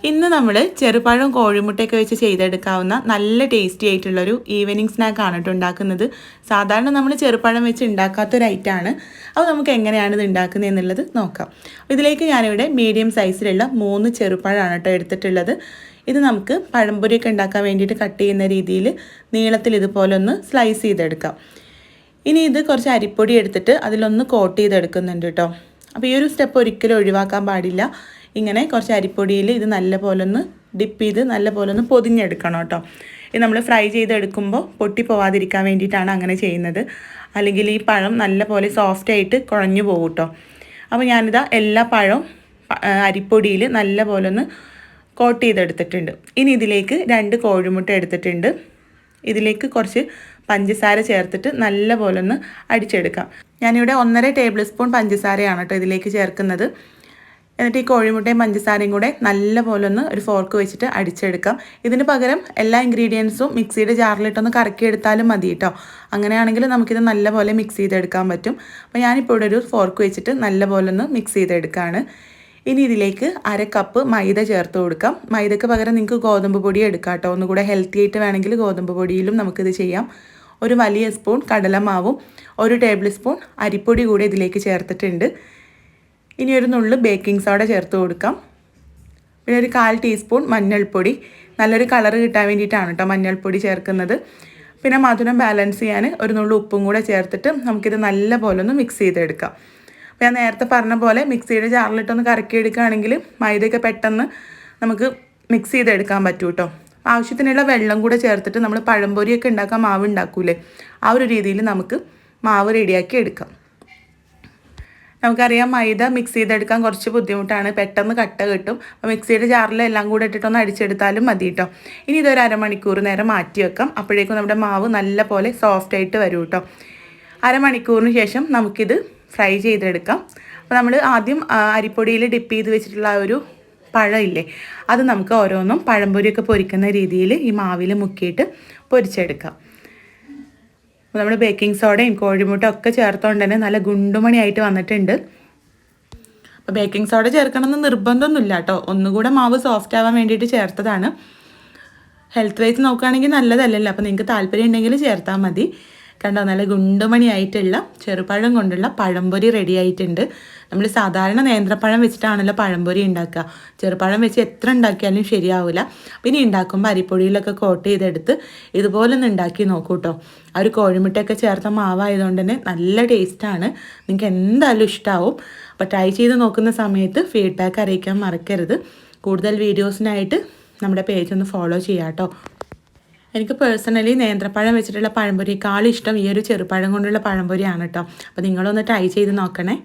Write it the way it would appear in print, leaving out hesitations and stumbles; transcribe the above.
ഇന്ന് നമ്മൾ ചെറുപഴം കോഴിമുട്ടയൊക്കെ വെച്ച് ചെയ്തെടുക്കാവുന്ന നല്ല ടേസ്റ്റി ആയിട്ടുള്ളൊരു ഈവനിങ് സ്നാക്കാണ് കേട്ടോ ഉണ്ടാക്കുന്നത്. സാധാരണ നമ്മൾ ചെറുപഴം വെച്ച് ഉണ്ടാക്കാത്തൊരു ഐറ്റമാണ്. അപ്പോൾ നമുക്ക് എങ്ങനെയാണ് ഇത് ഉണ്ടാക്കുന്നത് എന്നുള്ളത് നോക്കാം. ഇതിലേക്ക് ഞാനിവിടെ മീഡിയം സൈസിലുള്ള 3 ചെറുപഴമാണ് കേട്ടോ എടുത്തിട്ടുള്ളത്. ഇത് നമുക്ക് പഴംപൊരിയൊക്കെ ഉണ്ടാക്കാൻ വേണ്ടിയിട്ട് കട്ട് ചെയ്യുന്ന രീതിയിൽ നീളത്തിൽ ഇതുപോലെ ഒന്ന് സ്ലൈസ് ചെയ്തെടുക്കാം. ഇനി ഇത് കുറച്ച് അരിപ്പൊടി എടുത്തിട്ട് അതിലൊന്ന് കോട്ട് ചെയ്തെടുക്കുന്നുണ്ട് കേട്ടോ. അപ്പോൾ ഈ ഒരു സ്റ്റെപ്പ് ഒരിക്കലും ഒഴിവാക്കാൻ പാടില്ല. ഇങ്ങനെ കുറച്ച് അരിപ്പൊടിയിൽ ഇത് നല്ലപോലെ ഒന്ന് ഡിപ്പ് ചെയ്ത് നല്ലപോലെ ഒന്ന് പൊതിഞ്ഞെടുക്കണം കേട്ടോ. ഇത് നമ്മൾ ഫ്രൈ ചെയ്തെടുക്കുമ്പോൾ പൊട്ടിപ്പോവാതിരിക്കാൻ വേണ്ടിയിട്ടാണ് അങ്ങനെ ചെയ്യുന്നത്. അല്ലെങ്കിൽ ഈ പഴം നല്ലപോലെ സോഫ്റ്റായിട്ട് കുഴഞ്ഞു പോകും കേട്ടോ. അപ്പോൾ ഞാനിതാ എല്ലാ പഴവും അരിപ്പൊടിയിൽ നല്ലപോലെ ഒന്ന് കോട്ട് ചെയ്തെടുത്തിട്ടുണ്ട്. ഇനി ഇതിലേക്ക് 2 കോഴിമുട്ട എടുത്തിട്ടുണ്ട്. ഇതിലേക്ക് കുറച്ച് പഞ്ചസാര ചേർത്തിട്ട് നല്ലപോലെ ഒന്ന് അടിച്ചെടുക്കാം. ഞാനിവിടെ 1.5 ടേബിൾ സ്പൂൺ പഞ്ചസാരയാണ് കേട്ടോ ഇതിലേക്ക് ചേർക്കുന്നത്. എന്നിട്ട് ഈ കോഴിമുട്ടയും പഞ്ചസാരയും കൂടെ നല്ലപോലെ ഒന്ന് ഒരു ഫോർക്ക് വെച്ചിട്ട് അടിച്ചെടുക്കാം. ഇതിന് പകരം എല്ലാ ഇൻഗ്രീഡിയൻസും മിക്സിയുടെ ജാറിലിട്ടൊന്ന് കറക്കിയെടുത്താലും മതി കേട്ടോ. അങ്ങനെയാണെങ്കിൽ നമുക്കിത് നല്ലപോലെ മിക്സ് ചെയ്തെടുക്കാൻ പറ്റും. അപ്പോൾ ഞാനിപ്പോൾ ഇവിടെ ഒരു ഫോർക്ക് വെച്ചിട്ട് നല്ലപോലെ ഒന്ന് മിക്സ് ചെയ്തെടുക്കുകയാണ്. ഇനി ഇതിലേക്ക് 1/2 കപ്പ് മൈദ ചേർത്ത് കൊടുക്കാം. മൈദയ്ക്ക് പകരം നിങ്ങൾക്ക് ഗോതമ്പ് പൊടി എടുക്കാം കേട്ടോ. ഒന്നുകൂടെ ഹെൽത്തി ആയിട്ട് വേണമെങ്കിൽ ഗോതമ്പ് പൊടിയിലും നമുക്കിത് ചെയ്യാം. ഒരു വലിയ സ്പൂൺ കടലമാവും 1 ടേബിൾ സ്പൂൺ അരിപ്പൊടി കൂടി ഇതിലേക്ക് ചേർത്തിട്ടുണ്ട്. ഇനി ഒരു നുള്ളു ബേക്കിംഗ് സോഡ ചേർത്ത് കൊടുക്കാം. പിന്നെ ഒരു 1/4 ടീസ്പൂൺ മഞ്ഞൾപ്പൊടി. നല്ലൊരു കളർ കിട്ടാൻ വേണ്ടിയിട്ടാണ് കേട്ടോ മഞ്ഞൾപ്പൊടി ചേർക്കുന്നത്. പിന്നെ മധുരം ബാലൻസ് ചെയ്യാൻ ഒരു നുള്ളു ഉപ്പും കൂടെ ചേർത്തിട്ട് നമുക്കിത് നല്ലപോലെ ഒന്ന് മിക്സ് ചെയ്തെടുക്കാം. അപ്പോൾ ഞാൻ നേരത്തെ പറഞ്ഞ പോലെ മിക്സിയുടെ ജാറിലിട്ടൊന്ന് കറക്കിയെടുക്കുകയാണെങ്കിൽ മൈദയൊക്കെ പെട്ടെന്ന് നമുക്ക് മിക്സ് ചെയ്തെടുക്കാൻ പറ്റും കേട്ടോ. ആവശ്യത്തിനുള്ള വെള്ളം കൂടെ ചേർത്തിട്ട് നമ്മൾ പഴംപൊരിയൊക്കെ ഉണ്ടാക്കാൻ മാവ് ഉണ്ടാക്കൂലേ, ആ ഒരു രീതിയിൽ നമുക്ക് മാവ് റെഡിയാക്കി എടുക്കാം. നമുക്കറിയാം മൈദ മിക്സ് ചെയ്തെടുക്കാൻ കുറച്ച് ബുദ്ധിമുട്ടാണ്, പെട്ടെന്ന് കട്ട കിട്ടും. അപ്പോൾ മിക്സിയുടെ ജാറിൽ എല്ലാം കൂടെ ഇട്ടിട്ടൊന്ന് അടിച്ചെടുത്താലും മതി കേട്ടോ. ഇനി ഇതൊരു അരമണിക്കൂർ നേരം മാറ്റി വെക്കാം. അപ്പോഴേക്കും നമ്മുടെ മാവ് നല്ല പോലെ സോഫ്റ്റായിട്ട് വരും കേട്ടോ. അരമണിക്കൂറിന് ശേഷം നമുക്കിത് ഫ്രൈ ചെയ്തെടുക്കാം. അപ്പോൾ നമ്മൾ ആദ്യം അരിപ്പൊടിയിൽ ഡിപ്പ് ചെയ്ത് വെച്ചിട്ടുള്ള ആ ഒരു പഴമില്ലേ, അത് നമുക്ക് ഓരോന്നും പഴംപൊരിയൊക്കെ പൊരിക്കുന്ന രീതിയിൽ ഈ മാവിൽ മുക്കിയിട്ട് പൊരിച്ചെടുക്കാം. അപ്പോൾ നമ്മൾ ബേക്കിംഗ് സോഡയും കോഴിമുട്ട ഒക്കെ ചേർത്തുകൊണ്ട് തന്നെ നല്ല ഗുണ്ടുമണിയായിട്ട് വന്നിട്ടുണ്ട്. അപ്പോൾ ബേക്കിംഗ് സോഡ ചേർക്കണമെന്ന് നിർബന്ധമൊന്നുമില്ല കേട്ടോ. ഒന്നുകൂടെ മാവ് സോഫ്റ്റ് ആവാൻ വേണ്ടിയിട്ട് ചേർത്തതാണ്. ഹെൽത്ത് വൈസ് നോക്കുകയാണെങ്കിൽ നല്ലതല്ലല്ലോ. അപ്പോൾ നിങ്ങൾക്ക് താല്പര്യം ഉണ്ടെങ്കിൽ ചേർത്താൽ മതി. കണ്ടോ, നല്ല ഗുണ്ടുമണിയായിട്ടുള്ള ചെറുപഴം കൊണ്ടുള്ള പഴംപൊരി റെഡി ആയിട്ടുണ്ട്. നമ്മൾ സാധാരണ നേന്ത്രപ്പഴം വെച്ചിട്ടാണല്ലോ പഴംപൊരി ഉണ്ടാക്കുക. ചെറുപഴം വെച്ച് എത്ര ഉണ്ടാക്കിയാലും ശരിയാവില്ല. പിന്നെ ഉണ്ടാക്കുമ്പോൾ അരിപ്പൊടിയിലൊക്കെ കോട്ട് ചെയ്തെടുത്ത് ഇതുപോലെ ഒന്ന് ഉണ്ടാക്കി നോക്കൂ കേട്ടോ. ആ ഒരു കോഴിമുട്ടയൊക്കെ ചേർത്ത മാവായതുകൊണ്ട് തന്നെ നല്ല ടേസ്റ്റാണ്. നിങ്ങൾക്ക് എന്തായാലും ഇഷ്ടമാവും. അപ്പോൾ ട്രൈ ചെയ്ത് നോക്കുന്ന സമയത്ത് ഫീഡ്ബാക്ക് അറിയിക്കാൻ മറക്കരുത്. കൂടുതൽ വീഡിയോസിനായിട്ട് നമ്മുടെ പേജ് ഒന്ന് ഫോളോ ചെയ്യാം കേട്ടോ. എനിക്ക് പേഴ്സണലി നേന്ത്രപ്പഴം വെച്ചിട്ടുള്ള പഴംപൊരിയേക്കാളും ഇഷ്ടം ഈ ഒരു ചെറുപഴം കൊണ്ടുള്ള പഴംപൊരിയാണ് കേട്ടോ. അപ്പോൾ നിങ്ങളൊന്ന് ട്രൈ ചെയ്ത് നോക്കണേ.